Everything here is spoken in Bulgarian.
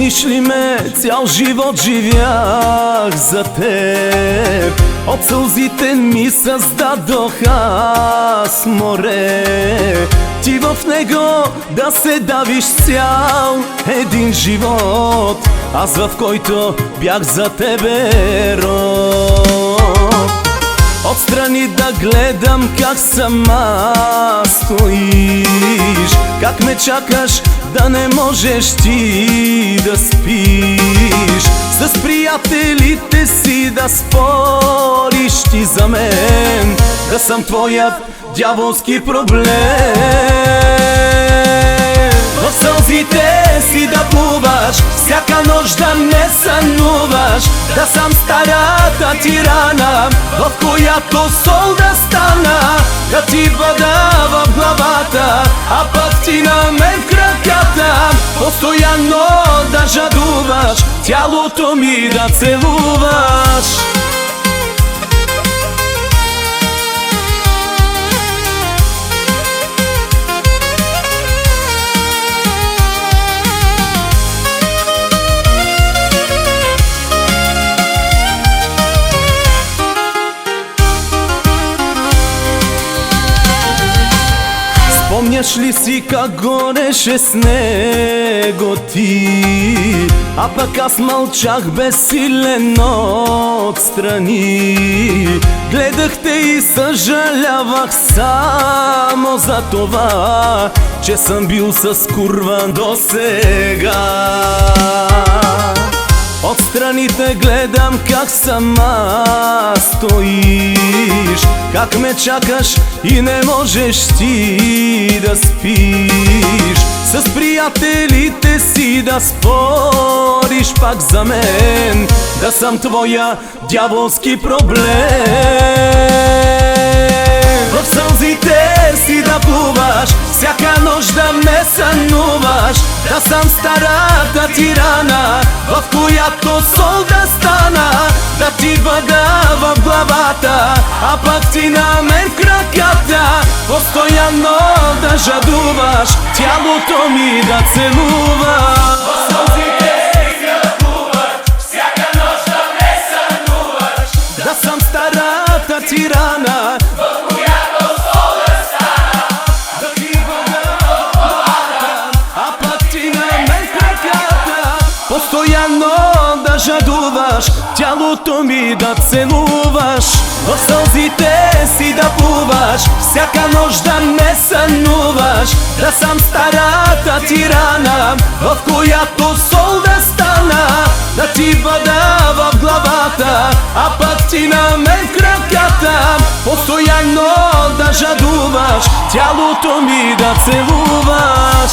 Помниш ли ме, цял живот живях за теб. От сълзите ми създадох аз море. Ти в него да се давиш цял един живот, аз в който бях за тебе роб. Отстрани да гледам как сама стоиш, как ме чакаш да не можеш ти да спиш. С приятелите си да спориш ти за мен, да съм твоят дяволски проблем. В сълзите си да плуваш, всяка нощ да не сънуваш, да съм старата ти рана, в която сол да стана, да ти бъда в главата, а пък ти на мен в краката. Постоянно да жадуваш, тялото ми да целуваш. Помняш ли си как гореше с него ти, а пък аз мълчах безсилен отстрани. Гледах те и съжалявах само за това, че съм бил с курва досега. Отстраните гледам как сама стоиш, как ме чакаш и не можеш ти да спиш. С приятелите си да спориш пак за мен, да съм твоя дяволски проблем. В сълзите си да плуваш, всяка нощ да ме сънуваш, да съм старата ти рана, в която сол да стана, да ти бъда в главата, а пък ти на мен в краката. Постоянно да жадуваш, тялото ми да целуваш. В сълзите си да плуваш, всяка нощ да ме сънуваш, да съм старата ти рана, в която сол да стана, да ти бъда в главата, а пък ти на мен в краката. Постоянно да жадуваш, тялото ми да целуваш. В сълзите си да плуваш, всяка нощ да не сънуваш, да съм старата ти рана, в която сол да стана, да ти бъда в главата, а пък ти на мен в краката. Постоянно да жадуваш, тялото ми да целуваш.